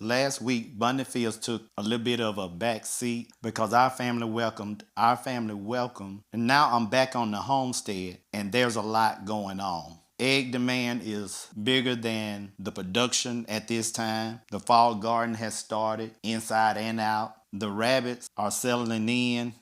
Last week, Bundy Fields took a little bit of a back seat because our family welcomed, and now I'm back on the homestead, and there's a lot going on. Egg demand is bigger than the production at this time. The fall garden has started inside and out. The rabbits are settling in,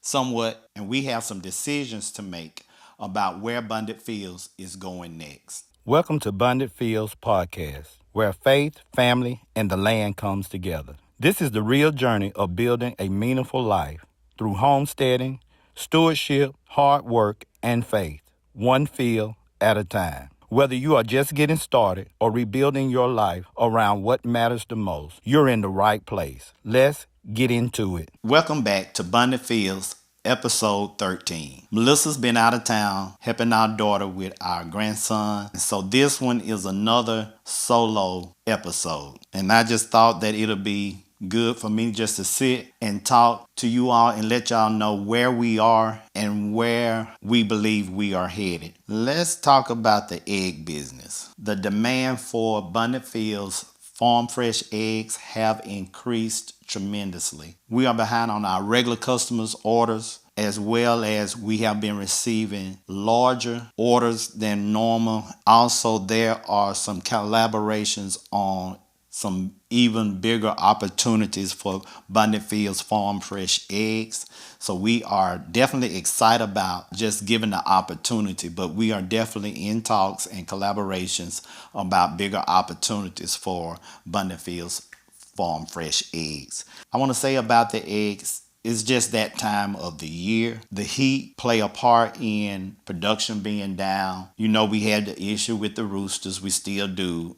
somewhat, and we have some decisions to make about where Bundy Fields is going next. Welcome to Abundant Fields Podcast, where faith, family, and the land comes together. This is the real journey of building a meaningful life through homesteading, stewardship, hard work, and faith, one field at a time. Whether you are just getting started or rebuilding your life around what matters the most, you're in the right place. Let's get into it. Welcome back to Abundant Fields episode 13. Melissa's been out of town helping our daughter with our grandson. So this one is another solo episode. And I just thought that it'll be good for me just to sit and talk to you all and let y'all know where we are and where we believe we are headed. Let's talk about the egg business. The demand for abundant fields farm fresh eggs have increased tremendously. We are behind on our regular customers' orders, as well as we have been receiving larger orders than normal. Also, there are some collaborations on some even bigger opportunities for Abundant Fields Farm Fresh Eggs. So we are definitely excited about just giving the opportunity, but we are definitely in talks and collaborations about bigger opportunities for Abundant Fields Farm Fresh Eggs. I want to say about the eggs, it's just that time of the year. The heat play a part in production being down. You know, we had the issue with the roosters. We still do.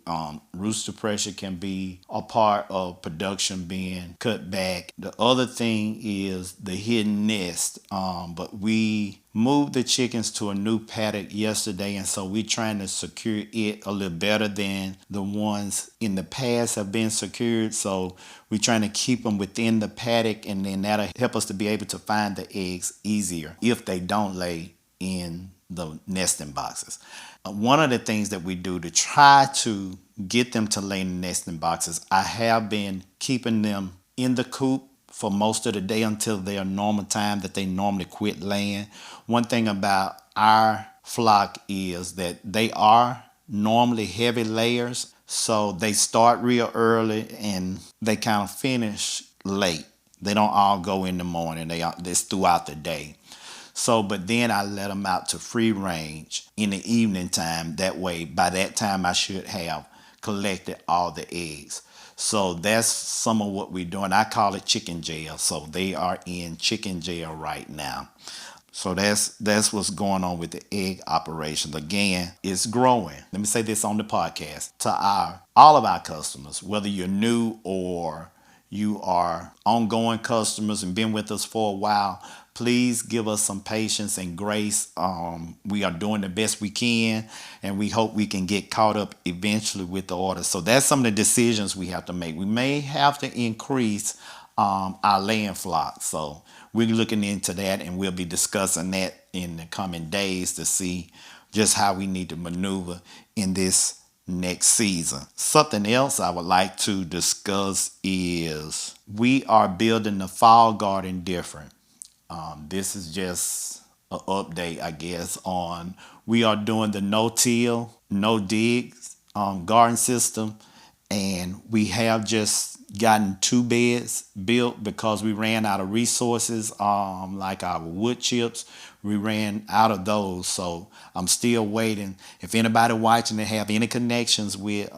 Rooster pressure can be a part of production being cut back. The other thing is the hidden nest. But we moved the chickens to a new paddock yesterday, and so we're trying to secure it a little better than the ones in the past have been secured. So we're trying to keep them within the paddock, and then that'll help us to be able to find the eggs easier if they don't lay in the nesting boxes. One of the things that we do to try to get them to lay in the nesting boxes, I have been keeping them in the coop for most of the day until their normal time that they normally quit laying. One thing about our flock is that they are normally heavy layers, so they start real early and they kind of finish late. They don't all go in the morning. It's throughout the day. So, but then I let them out to free range in the evening time. That way, by that time, I should have collected all the eggs. So that's some of what we're doing. I call it chicken jail. So they are in chicken jail right now. So that's what's going on with the egg operation. Again, it's growing. Let me say this on the podcast to all of our customers, whether you're new or you are ongoing customers and been with us for a while. Please give us some patience and grace. We are doing the best we can, and we hope we can get caught up eventually with the order. So that's some of the decisions we have to make. We may have to increase our laying flock. So we're looking into that, and we'll be discussing that in the coming days to see just how we need to maneuver in this next season. Something else I would like to discuss is we are building the fall garden different. This is just an update, I guess, on we are doing the no-till, no-digs garden system, and we have just gotten 2 beds built because we ran out of resources, like our wood chips. We ran out of those, so I'm still waiting. If anybody watching that have any connections with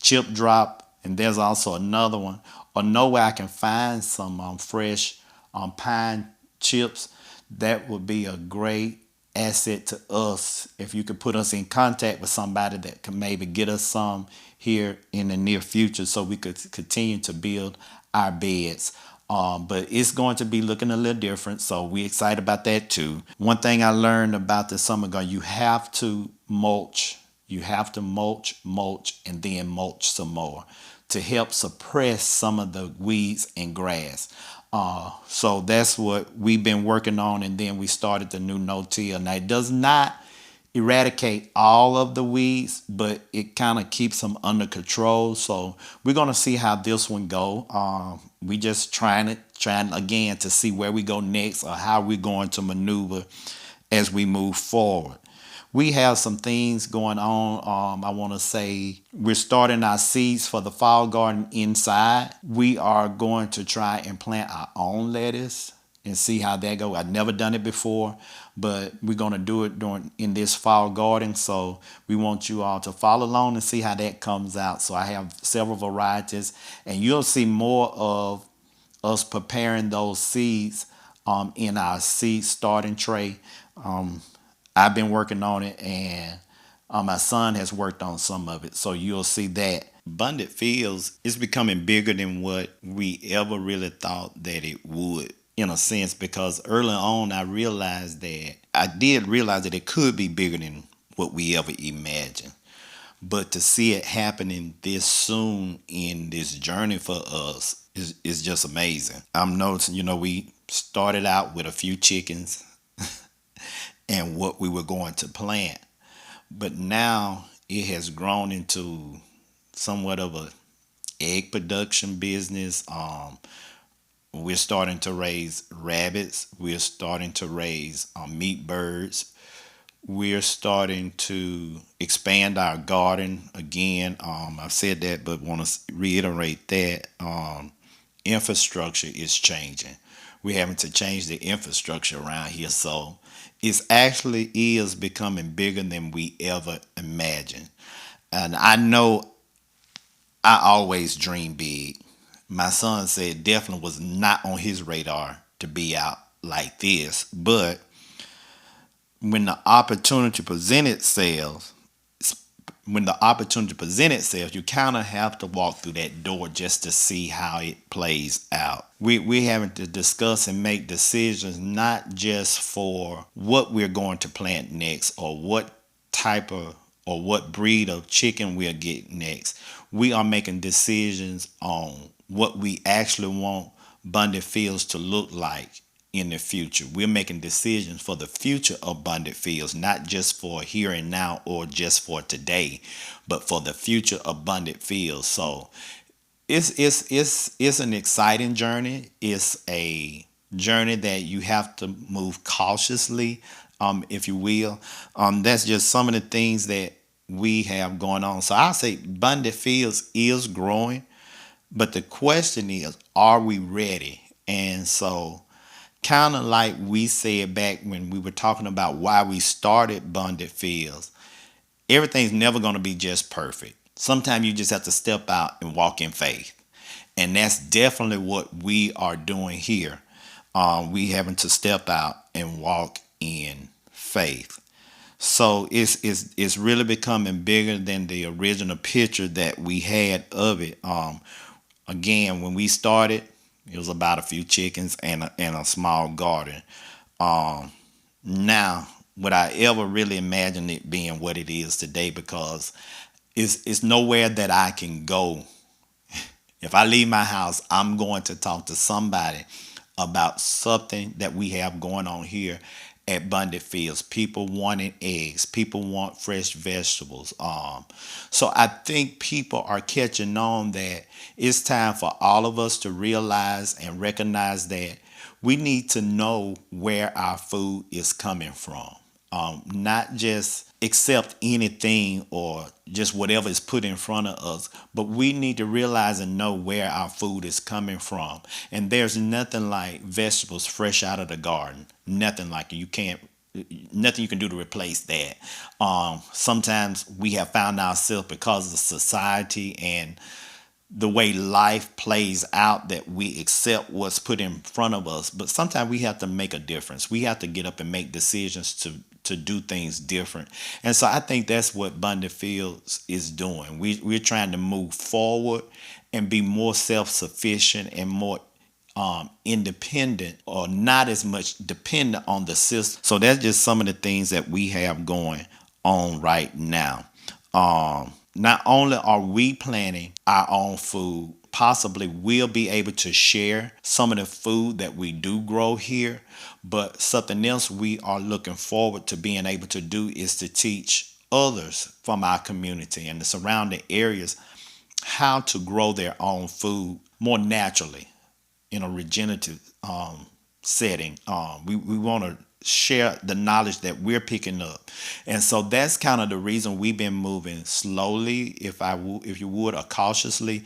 chip drop, and there's also another one, or know where I can find some fresh pine chips, that would be a great asset to us if you could put us in contact with somebody that can maybe get us some here in the near future so we could continue to build our beds. But it's going to be looking a little different, so we're excited about that too. One thing I learned about the summer garden, you have to mulch. You have to mulch, and then mulch some more to help suppress some of the weeds and grass. So that's what we've been working on, and then we started the new no-till. Now, eradicate all of the weeds, but it kind of keeps them under control. So we're gonna see how this one go. We just trying again to see where we go next or how we're going to maneuver as we move forward. We have some things going on. I want to say we're starting our seeds for the fall garden inside. We are going to try and plant our own lettuce and see how that goes. I've never done it before, but we're going to do it during in this fall garden. So we want you all to follow along and see how that comes out. So I have several varieties, and you'll see more of us preparing those seeds in our seed starting tray. I've been working on it, and my son has worked on some of it. So you'll see that. Abundant Fields is becoming bigger than what we ever really thought that it would, in a sense, because early on I did realize that it could be bigger than what we ever imagined. But to see it happening this soon in this journey for us is just amazing. I'm noticing, we started out with a few chickens and what we were going to plant. But now it has grown into somewhat of a egg production business. We're starting to raise rabbits. We're starting to raise meat birds. We're starting to expand our garden again. I've said that, but want to reiterate that infrastructure is changing. We're having to change the infrastructure around here, so it actually is becoming bigger than we ever imagined. And I know I always dream big. My son said definitely was not on his radar to be out like this, but when the opportunity presents itself, you kind of have to walk through that door just to see how it plays out. We're having to discuss and make decisions not just for what we're going to plant next or what type of or what breed of chicken we'll get next. We are making decisions on what we actually want Abundant Fields to look like in the future. We're making decisions for the future of Abundant Fields, not just for here and now or just for today, but for the future Abundant Fields. So it's an exciting journey. It's a journey that you have to move cautiously, if you will. That's just some of the things that we have going on. So I'll say Abundant Fields is growing, but the question is, are we ready? And so kind of like we said back when we were talking about why we started Abundant Fields, everything's never going to be just perfect. Sometimes you just have to step out and walk in faith. And that's definitely what we are doing here. We having to step out and walk in faith. So it's really becoming bigger than the original picture that we had of it. Again, when we started, it was about a few chickens and a small garden. Now, would I ever really imagine it being what it is today? Because it's nowhere that I can go. If I leave my house, I'm going to talk to somebody about something that we have going on here at Abundant Fields. People wanting eggs. People want fresh vegetables. So I think people are catching on that it's time for all of us to realize and recognize that we need to know where our food is coming from. Not just accept anything or just whatever is put in front of us, but we need to realize and know where our food is coming from. And there's nothing like vegetables fresh out of the garden. Nothing like it. Nothing you can do to replace that. Sometimes we have found ourselves, because of society and the way life plays out, that we accept what's put in front of us. But sometimes we have to make a difference. We have to get up and make decisions to do things different. And so I think that's what Abundant Fields is doing. We're trying to move forward and be more self-sufficient and more independent, or not as much dependent on the system. So that's just some of the things that we have going on right now. Not only are we planting our own food, possibly will be able to share some of the food that we do grow here. But something else we are looking forward to being able to do is to teach others from our community and the surrounding areas how to grow their own food more naturally in a regenerative setting. We want to share the knowledge that we're picking up, and so that's kind of the reason we've been moving slowly, if you would, or cautiously.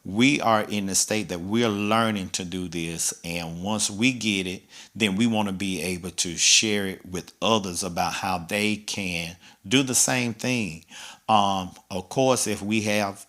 We are in the state that we're learning to do this, and once we get it, then we want to be able to share it with others about how they can do the same thing. Of course, if we have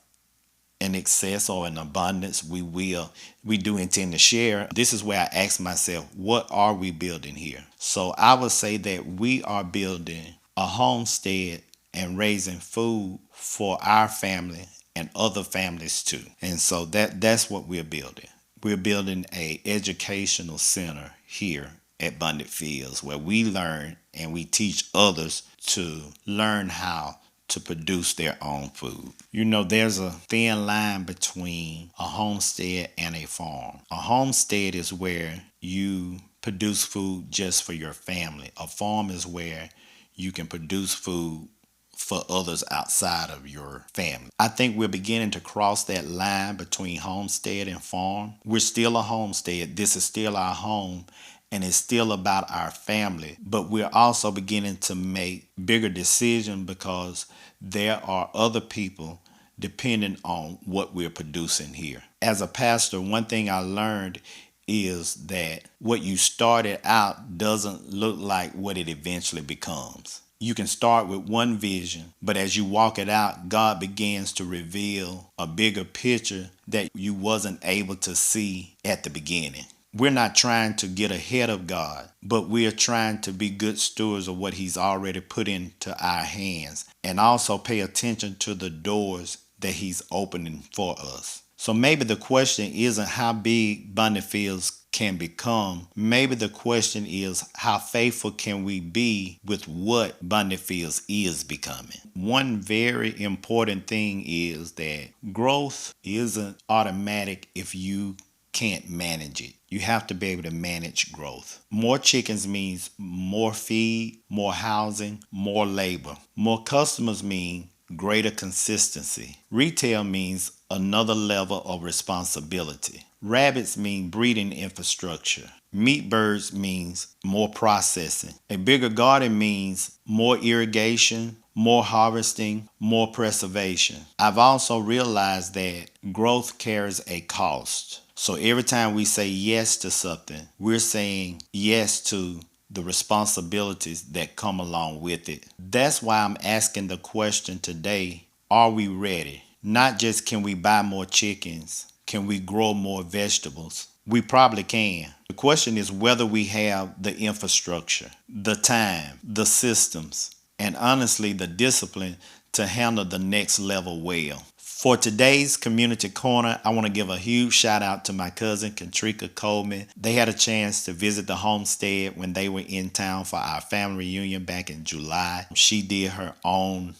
an excess or an abundance, we do intend to share. This is where I ask myself, what are we building here? So I would say that we are building a homestead and raising food for our family and other families too. And so that's what we're building. We're building a educational center here at Abundant Fields where we learn and we teach others to learn how to produce their own food. You know, there's a thin line between a homestead and a farm. A homestead is where you produce food just for your family. A farm is where you can produce food for others outside of your family. I think we're beginning to cross that line between homestead and farm. We're still a homestead. This is still our home, and it's still about our family. But we're also beginning to make bigger decisions because there are other people depending on what we're producing here. As a pastor, one thing I learned is that what you started out doesn't look like what it eventually becomes. You can start with one vision, but as you walk it out, God begins to reveal a bigger picture that you wasn't able to see at the beginning. We're not trying to get ahead of God, but we're trying to be good stewards of what He's already put into our hands and also pay attention to the doors that He's opening for us. So maybe the question isn't how big Abundant Fields can become. Maybe the question is how faithful can we be with what Abundant Fields is becoming. One very important thing is that growth isn't automatic if you can't manage it. You have to be able to manage growth. More chickens means more feed, more housing, more labor. More customers mean greater consistency. Retail means another level of responsibility. Rabbits mean breeding infrastructure. Meat birds means more processing. A bigger garden means more irrigation, more harvesting, more preservation. I've also realized that growth carries a cost. So every time we say yes to something, we're saying yes to the responsibilities that come along with it. That's why I'm asking the question today, are we ready? Not just can we buy more chickens, can we grow more vegetables? We probably can. The question is whether we have the infrastructure, the time, the systems, and honestly the discipline to handle the next level well. For today's Community Corner, I want to give a huge shout out to my cousin, Katrika Coleman. They had a chance to visit the homestead when they were in town for our family reunion back in July. She did her own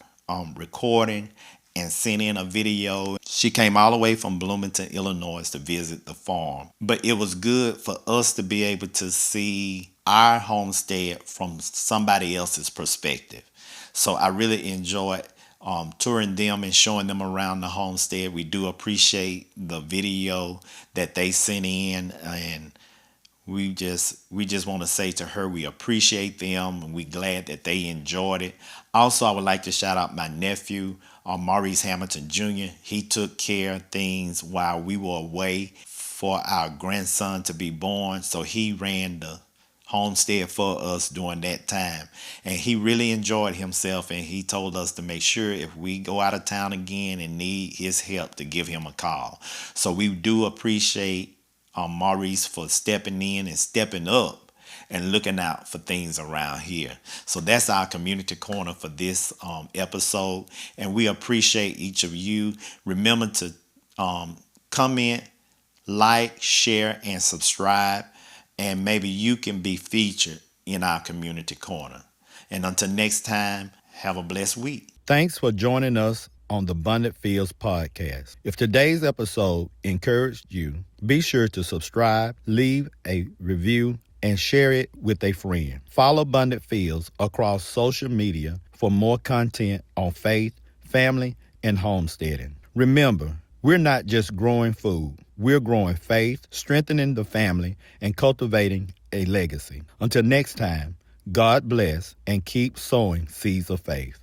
recording and sent in a video. She came all the way from Bloomington, Illinois to visit the farm. But it was good for us to be able to see our homestead from somebody else's perspective. So I really enjoyed touring them and showing them around the homestead. We do appreciate the video that they sent in, and we just want to say to her we appreciate them and we're glad that they enjoyed it. Also, I would like to shout out my nephew, Maurice Hamilton Jr. He took care of things while we were away for our grandson to be born, so he ran the homestead for us during that time, and he really enjoyed himself, and he told us to make sure if we go out of town again and need his help to give him a call. So we do appreciate Maurice for stepping in and stepping up and looking out for things around here. So that's our Community Corner for this episode, and we appreciate each of you. Remember to comment, like, share, and subscribe, and maybe you can be featured in our Community Corner. And until next time, have a blessed week. Thanks for joining us on the Abundant Fields podcast. If today's episode encouraged you, be sure to subscribe, leave a review, and share it with a friend. Follow Abundant Fields across social media for more content on faith, family, and homesteading. Remember, we're not just growing food. We're growing faith, strengthening the family, and cultivating a legacy. Until next time, God bless and keep sowing seeds of faith.